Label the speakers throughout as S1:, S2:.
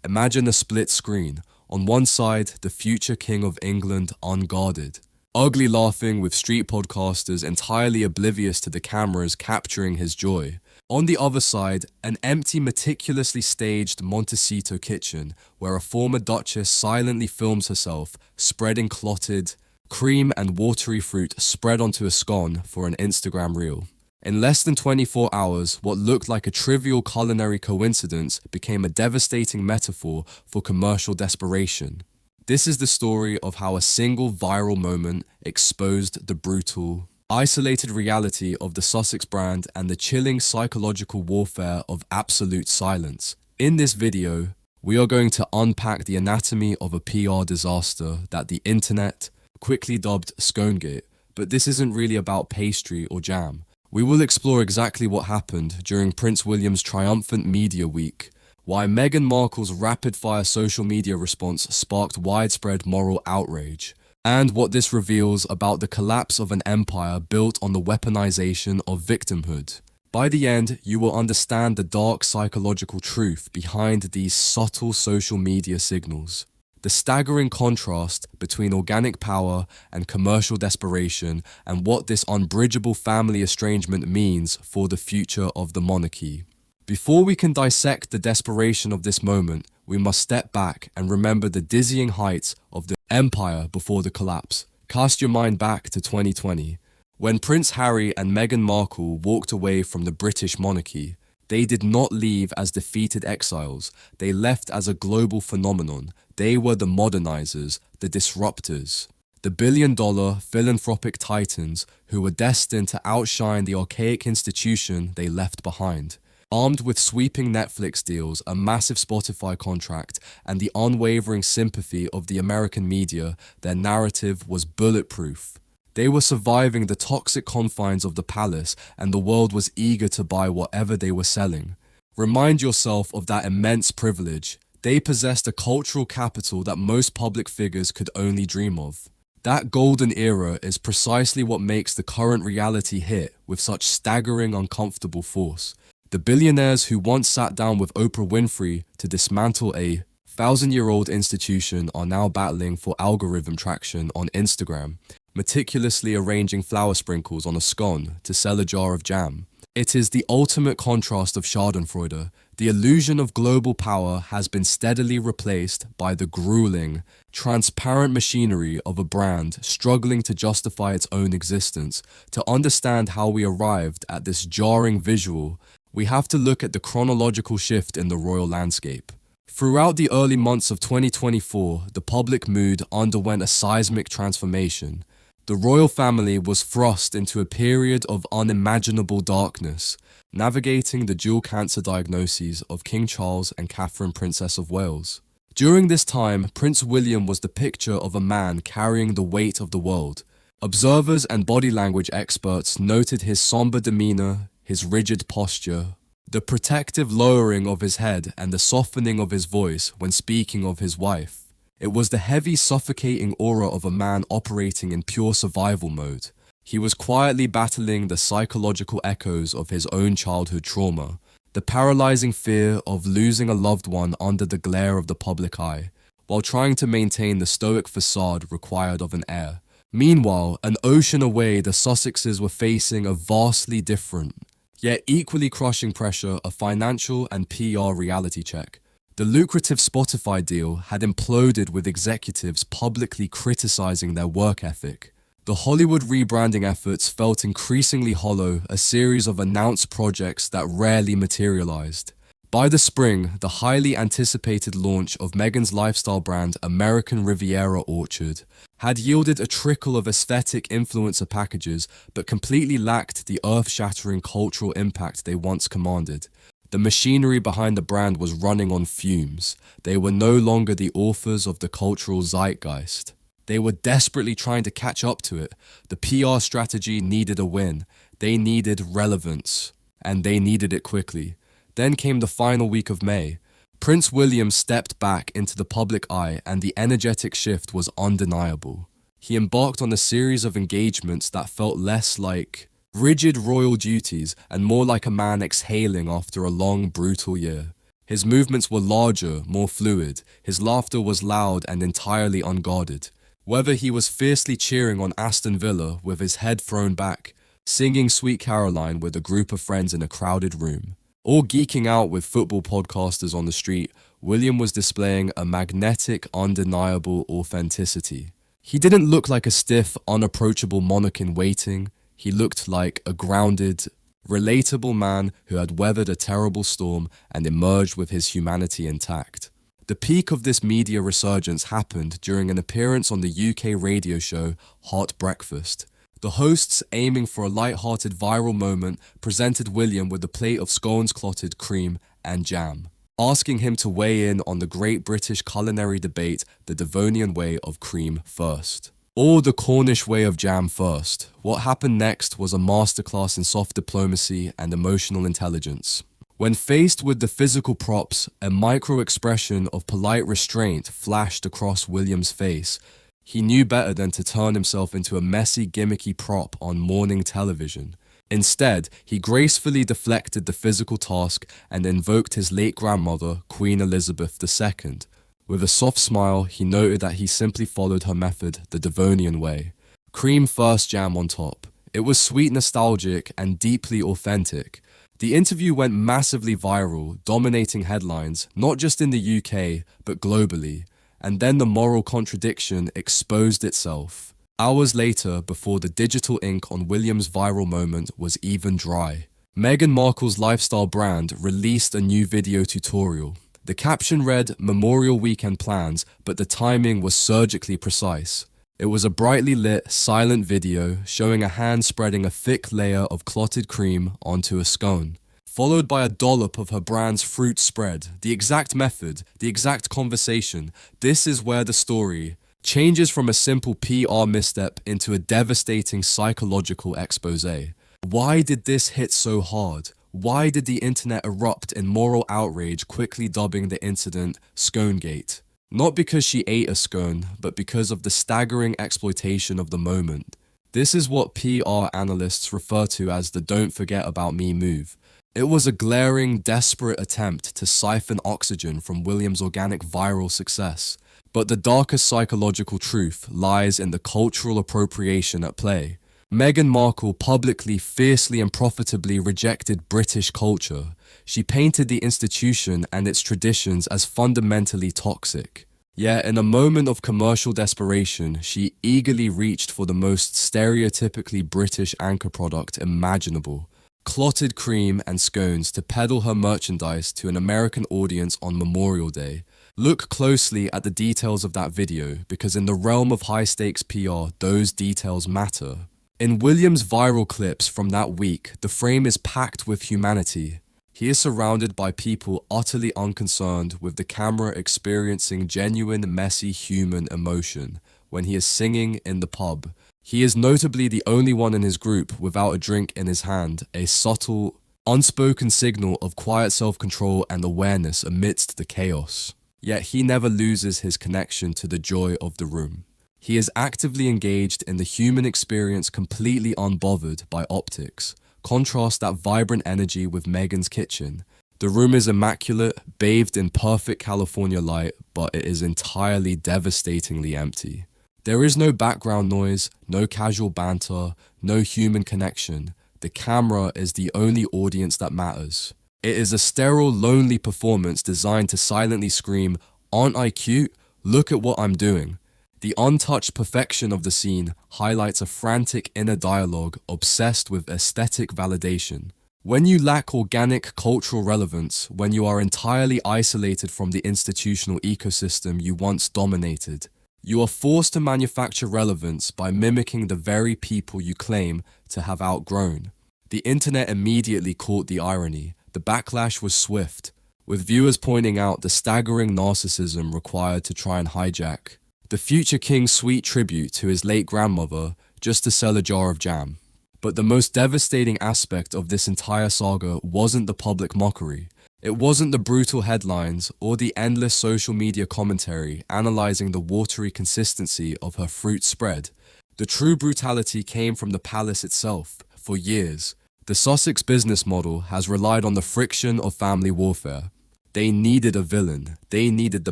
S1: Imagine a split screen. On one side, the future King of England unguarded, ugly laughing with street podcasters entirely oblivious to the cameras capturing his joy. On the other side, an empty, meticulously staged Montecito kitchen where a former duchess silently films herself spreading clotted, cream and watery fruit spread onto a scone for an Instagram reel. In less than 24 hours, what looked like a trivial culinary coincidence became a devastating metaphor for commercial desperation. This is the story of how a single viral moment exposed the brutal, isolated reality of the Sussex brand and the chilling psychological warfare of absolute silence. In this video, we are going to unpack the anatomy of a PR disaster that the internet quickly dubbed Sconegate, but this isn't really about pastry or jam. We will explore exactly what happened during Prince William's triumphant media week, why Meghan Markle's rapid-fire social media response sparked widespread moral outrage, and what this reveals about the collapse of an empire built on the weaponization of victimhood. By the end, you will understand the dark psychological truth behind these subtle social media signals. The staggering contrast between organic power and commercial desperation, and what this unbridgeable family estrangement means for the future of the monarchy. Before we can dissect the desperation of this moment, we must step back and remember the dizzying heights of the empire before the collapse. Cast your mind back to 2020. When Prince Harry and Meghan Markle walked away from the British monarchy, they did not leave as defeated exiles. They left as a global phenomenon. They were the modernizers, the disruptors, the billion-dollar philanthropic titans who were destined to outshine the archaic institution they left behind. Armed with sweeping Netflix deals, a massive Spotify contract, and the unwavering sympathy of the American media, their narrative was bulletproof. They were surviving the toxic confines of the palace, and the world was eager to buy whatever they were selling. Remind yourself of that immense privilege. They possessed a cultural capital that most public figures could only dream of. That golden era is precisely what makes the current reality hit with such staggering, uncomfortable force. The billionaires who once sat down with Oprah Winfrey to dismantle a 1,000-year-old institution are now battling for algorithm traction on Instagram, meticulously arranging flour sprinkles on a scone to sell a jar of jam. It is the ultimate contrast of Schadenfreude. The illusion of global power has been steadily replaced by the grueling, transparent machinery of a brand struggling to justify its own existence. To understand how we arrived at this jarring visual, we have to look at the chronological shift in the royal landscape. Throughout the early months of 2024, the public mood underwent a seismic transformation. The royal family was thrust into a period of unimaginable darkness, navigating the dual cancer diagnoses of King Charles and Catherine, Princess of Wales. During this time, Prince William was the picture of a man carrying the weight of the world. Observers and body language experts noted his somber demeanor, his rigid posture, the protective lowering of his head, and the softening of his voice when speaking of his wife. It was the heavy, suffocating aura of a man operating in pure survival mode. He was quietly battling the psychological echoes of his own childhood trauma, the paralyzing fear of losing a loved one under the glare of the public eye, while trying to maintain the stoic facade required of an heir. Meanwhile, an ocean away, the Sussexes were facing a vastly different, yet equally crushing pressure, a financial and PR reality check. The lucrative Spotify deal had imploded with executives publicly criticizing their work ethic. The Hollywood rebranding efforts felt increasingly hollow, a series of announced projects that rarely materialized. By the spring, the highly anticipated launch of Meghan's lifestyle brand American Riviera Orchard had yielded a trickle of aesthetic influencer packages, but completely lacked the earth-shattering cultural impact they once commanded. The machinery behind the brand was running on fumes. They were no longer the authors of the cultural zeitgeist. They were desperately trying to catch up to it. The PR strategy needed a win. They needed relevance, and they needed it quickly. Then came the final week of May. Prince William stepped back into the public eye, and the energetic shift was undeniable. He embarked on a series of engagements that felt less like rigid royal duties and more like a man exhaling after a long, brutal year. His movements were larger, more fluid. His laughter was loud and entirely unguarded. Whether he was fiercely cheering on Aston Villa with his head thrown back, singing Sweet Caroline with a group of friends in a crowded room, or geeking out with football podcasters on the street, William was displaying a magnetic, undeniable authenticity. He didn't look like a stiff, unapproachable monarch in waiting. He looked like a grounded, relatable man who had weathered a terrible storm and emerged with his humanity intact. The peak of this media resurgence happened during an appearance on the UK radio show Hot Breakfast. The hosts, aiming for a light-hearted viral moment, presented William with a plate of scones, clotted cream and jam, asking him to weigh in on the great British culinary debate, the Devonian way of cream first, or the Cornish way of jam first. What happened next was a masterclass in soft diplomacy and emotional intelligence. When faced with the physical props, a micro-expression of polite restraint flashed across William's face. He knew better than to turn himself into a messy, gimmicky prop on morning television. Instead, he gracefully deflected the physical task and invoked his late grandmother, Queen Elizabeth II. With a soft smile, he noted that he simply followed her method, the Devonian way. Cream first, jam on top. It was sweet, nostalgic, and deeply authentic. The interview went massively viral, dominating headlines, not just in the UK, but globally. And then the moral contradiction exposed itself. Hours later, before the digital ink on William's viral moment was even dry, Meghan Markle's lifestyle brand released a new video tutorial. The caption read, "Memorial Weekend Plans," but the timing was surgically precise. It was a brightly lit, silent video showing a hand spreading a thick layer of clotted cream onto a scone, followed by a dollop of her brand's fruit spread. The exact method, the exact conversation. This is where the story changes from a simple PR misstep into a devastating psychological expose. Why did this hit so hard? Why did the internet erupt in moral outrage, quickly dubbing the incident Sconegate? Not because she ate a scone, but because of the staggering exploitation of the moment. This is what PR analysts refer to as the "don't forget about me" move. It was a glaring, desperate attempt to siphon oxygen from William's organic viral success. But the darkest psychological truth lies in the cultural appropriation at play. Meghan Markle publicly, fiercely and profitably rejected British culture. She painted the institution and its traditions as fundamentally toxic. Yet, in a moment of commercial desperation, she eagerly reached for the most stereotypically British anchor product imaginable: clotted cream and scones, to peddle her merchandise to an American audience on Memorial Day. Look closely at the details of that video, because in the realm of high-stakes PR, those details matter. In William's viral clips from that week, the frame is packed with humanity. He is surrounded by people utterly unconcerned, with the camera experiencing genuine, messy human emotion when he is singing in the pub. He is notably the only one in his group without a drink in his hand, a subtle, unspoken signal of quiet self-control and awareness amidst the chaos. Yet he never loses his connection to the joy of the room. He is actively engaged in the human experience, completely unbothered by optics. Contrast that vibrant energy with Meghan's kitchen. The room is immaculate, bathed in perfect California light, but it is entirely devastatingly empty. There is no background noise, no casual banter, no human connection. The camera is the only audience that matters. It is a sterile, lonely performance designed to silently scream, "Aren't I cute? Look at what I'm doing." The untouched perfection of the scene highlights a frantic inner dialogue obsessed with aesthetic validation. When you lack organic cultural relevance, when you are entirely isolated from the institutional ecosystem you once dominated, you are forced to manufacture relevance by mimicking the very people you claim to have outgrown. The internet immediately caught the irony. The backlash was swift, with viewers pointing out the staggering narcissism required to try and hijack the future king's sweet tribute to his late grandmother just to sell a jar of jam. But the most devastating aspect of this entire saga wasn't the public mockery. It wasn't the brutal headlines or the endless social media commentary analyzing the watery consistency of her fruit spread. The true brutality came from the palace itself. For years, the Sussex business model has relied on the friction of family warfare. They needed a villain. They needed the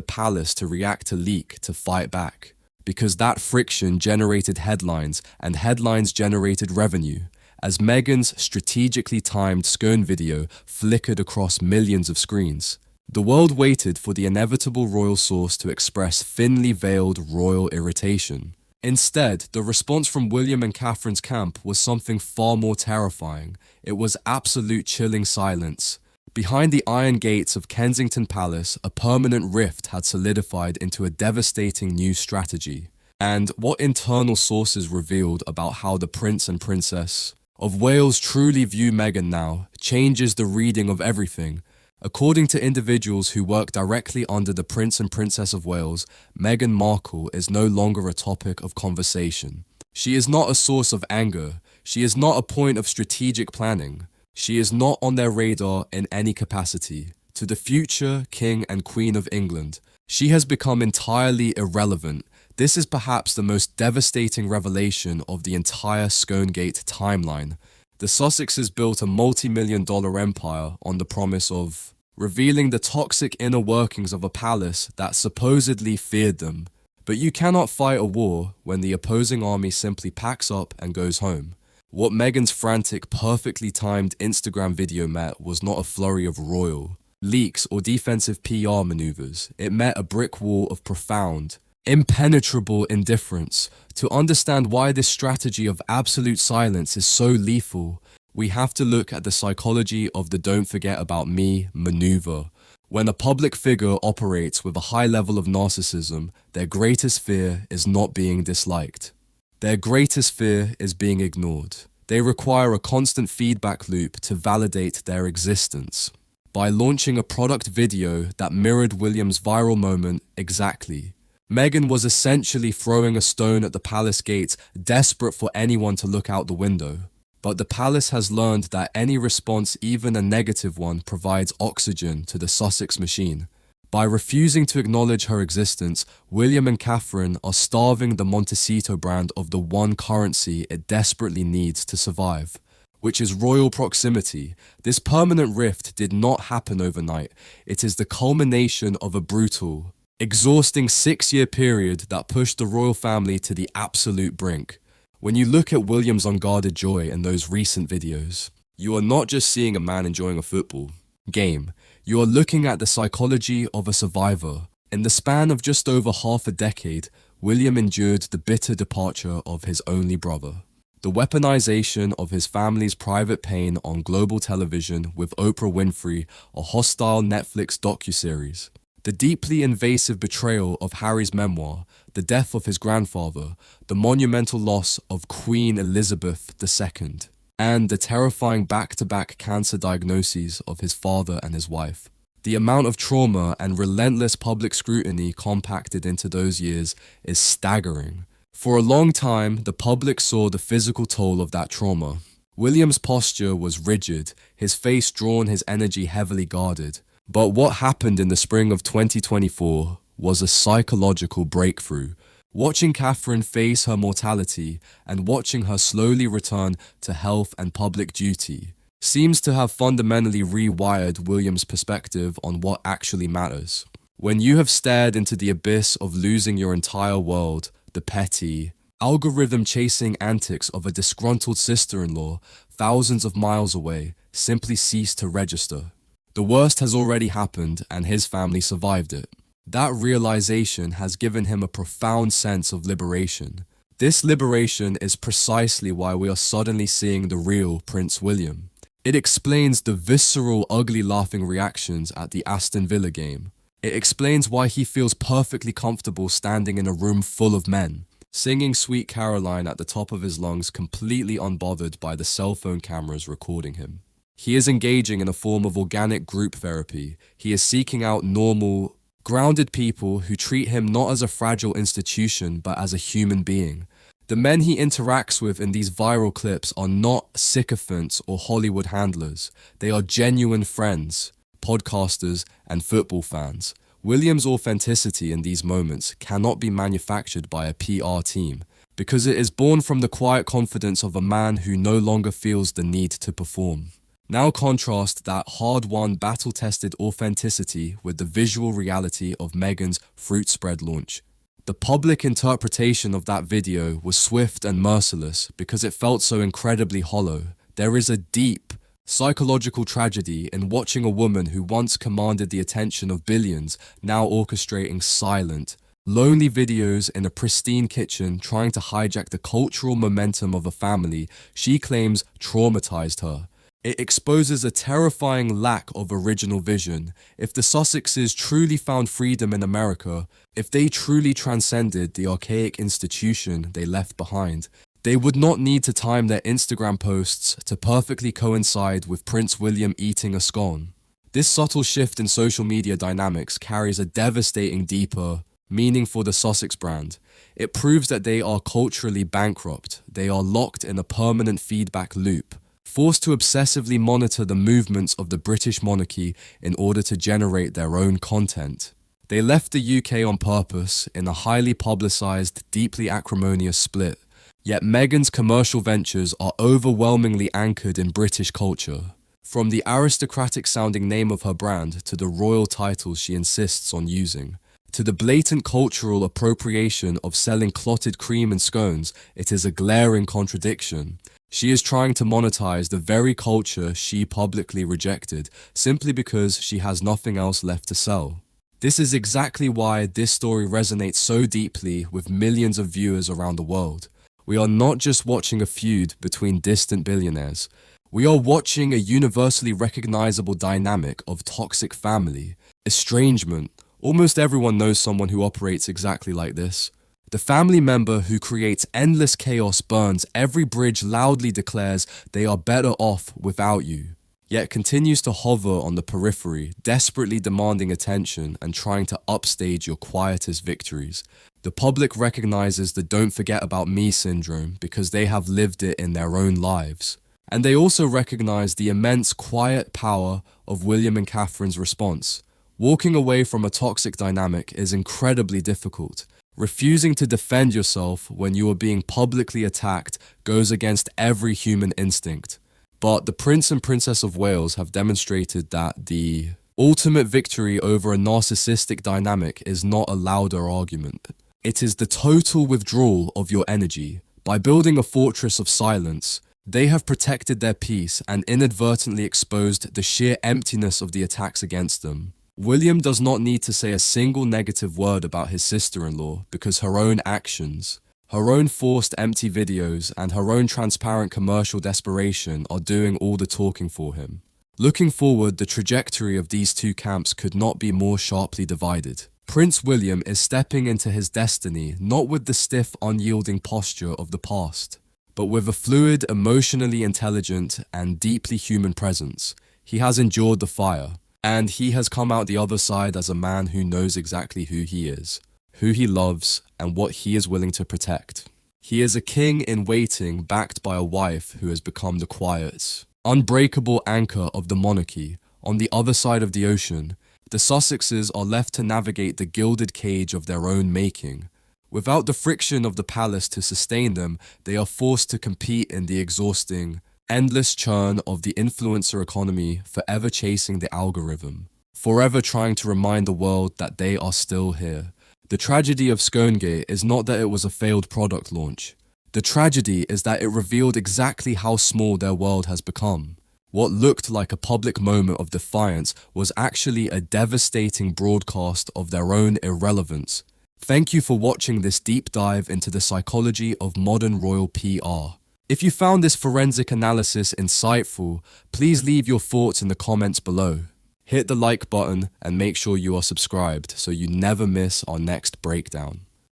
S1: palace to react to leak, to fight back. Because that friction generated headlines, and headlines generated revenue. As Meghan's strategically timed scone video flickered across millions of screens, the world waited for the inevitable royal source to express thinly veiled royal irritation. Instead, the response from William and Catherine's camp was something far more terrifying. It was absolute chilling silence. Behind the iron gates of Kensington Palace, a permanent rift had solidified into a devastating new strategy. And what internal sources revealed about how the Prince and Princess of Wales truly view Meghan now changes the reading of everything. According to individuals who work directly under the Prince and Princess of Wales, Meghan Markle is no longer a topic of conversation. She is not a source of anger. She is not a point of strategic planning. She is not on their radar in any capacity. To the future King and Queen of England, she has become entirely irrelevant. This is perhaps the most devastating revelation of the entire Sconegate timeline. The Sussexes built a multi-million-dollar empire on the promise of revealing the toxic inner workings of a palace that supposedly feared them. But you cannot fight a war when the opposing army simply packs up and goes home. What Meghan's frantic, perfectly timed Instagram video met was not a flurry of royal leaks or defensive PR maneuvers. It met a brick wall of profound, impenetrable indifference. To understand why this strategy of absolute silence is so lethal, we have to look at the psychology of the "don't forget about me" maneuver. When a public figure operates with a high level of narcissism, their greatest fear is not being disliked. Their greatest fear is being ignored. They require a constant feedback loop to validate their existence. By launching a product video that mirrored William's viral moment exactly, Meghan was essentially throwing a stone at the palace gates, desperate for anyone to look out the window. But the palace has learned that any response, even a negative one, provides oxygen to the Sussex machine. By refusing to acknowledge her existence, William and Catherine are starving the Montecito brand of the one currency it desperately needs to survive, which is royal proximity. This permanent rift did not happen overnight. It is the culmination of a brutal, exhausting 6-year period that pushed the royal family to the absolute brink. When you look at William's unguarded joy in those recent videos, you are not just seeing a man enjoying a football game. You are looking at the psychology of a survivor. In the span of just over half a decade, William endured the bitter departure of his only brother, the weaponization of his family's private pain on global television with Oprah Winfrey, a hostile Netflix docuseries, the deeply invasive betrayal of Harry's memoir, the death of his grandfather, the monumental loss of Queen Elizabeth II, and the terrifying back-to-back cancer diagnoses of his father and his wife. The amount of trauma and relentless public scrutiny compacted into those years is staggering. For a long time, the public saw the physical toll of that trauma. William's posture was rigid, his face drawn, his energy heavily guarded. But what happened in the spring of 2024 was a psychological breakthrough. Watching Catherine face her mortality and watching her slowly return to health and public duty seems to have fundamentally rewired William's perspective on what actually matters. When you have stared into the abyss of losing your entire world, the petty, algorithm-chasing antics of a disgruntled sister-in-law thousands of miles away simply cease to register. The worst has already happened and his family survived it. That realization has given him a profound sense of liberation. This liberation is precisely why we are suddenly seeing the real Prince William. It explains the visceral, ugly laughing reactions at the Aston Villa game. It explains why he feels perfectly comfortable standing in a room full of men, singing Sweet Caroline at the top of his lungs, completely unbothered by the cell phone cameras recording him. He is engaging in a form of organic group therapy. He is seeking out normal, grounded people who treat him not as a fragile institution, but as a human being. The men he interacts with in these viral clips are not sycophants or Hollywood handlers. They are genuine friends, podcasters, and football fans. William's authenticity in these moments cannot be manufactured by a PR team, because it is born from the quiet confidence of a man who no longer feels the need to perform. Now contrast that hard-won, battle-tested authenticity with the visual reality of Meghan's fruit spread launch. The public interpretation of that video was swift and merciless because it felt so incredibly hollow. There is a deep, psychological tragedy in watching a woman who once commanded the attention of billions now orchestrating silent, lonely videos in a pristine kitchen trying to hijack the cultural momentum of a family she claims traumatized her. It exposes a terrifying lack of original vision. If the Sussexes truly found freedom in America, if they truly transcended the archaic institution they left behind, they would not need to time their Instagram posts to perfectly coincide with Prince William eating a scone. This subtle shift in social media dynamics carries a devastating deeper meaning for the Sussex brand. It proves that they are culturally bankrupt. They are locked in a permanent feedback loop, forced to obsessively monitor the movements of the British monarchy in order to generate their own content. They left the UK on purpose in a highly publicised, deeply acrimonious split, yet Meghan's commercial ventures are overwhelmingly anchored in British culture. From the aristocratic-sounding name of her brand to the royal titles she insists on using, to the blatant cultural appropriation of selling clotted cream and scones, it is a glaring contradiction. She is trying to monetize the very culture she publicly rejected simply because she has nothing else left to sell. This is exactly why this story resonates so deeply with millions of viewers around the world. We are not just watching a feud between distant billionaires. We are watching a universally recognizable dynamic of toxic family, estrangement. Almost everyone knows someone who operates exactly like this. The family member who creates endless chaos burns every bridge, loudly declares they are better off without you, yet continues to hover on the periphery, desperately demanding attention and trying to upstage your quietest victories. The public recognizes the "don't forget about me" syndrome because they have lived it in their own lives. And they also recognize the immense quiet power of William and Catherine's response. Walking away from a toxic dynamic is incredibly difficult. Refusing to defend yourself when you are being publicly attacked goes against every human instinct. But the Prince and Princess of Wales have demonstrated that the ultimate victory over a narcissistic dynamic is not a louder argument. It is the total withdrawal of your energy. By building a fortress of silence, they have protected their peace and inadvertently exposed the sheer emptiness of the attacks against them. William does not need to say a single negative word about his sister-in-law because her own actions, her own forced empty videos, and her own transparent commercial desperation are doing all the talking for him. Looking forward, the trajectory of these two camps could not be more sharply divided. Prince William is stepping into his destiny not with the stiff, unyielding posture of the past, but with a fluid, emotionally intelligent, and deeply human presence. He has endured the fire, and he has come out the other side as a man who knows exactly who he is, who he loves, and what he is willing to protect. He is a king in waiting, backed by a wife who has become the quiet, unbreakable anchor of the monarchy. On the other side of the ocean, the Sussexes are left to navigate the gilded cage of their own making. Without the friction of the palace to sustain them, they are forced to compete in the exhausting, endless churn of the influencer economy, forever chasing the algorithm, forever trying to remind the world that they are still here. The tragedy of Scone is not that it was a failed product launch. The tragedy is that it revealed exactly how small their world has become. What looked like a public moment of defiance was actually a devastating broadcast of their own irrelevance. Thank you for watching this deep dive into the psychology of modern royal PR. If you found this forensic analysis insightful, please leave your thoughts in the comments below. Hit the like button and make sure you are subscribed so you never miss our next breakdown.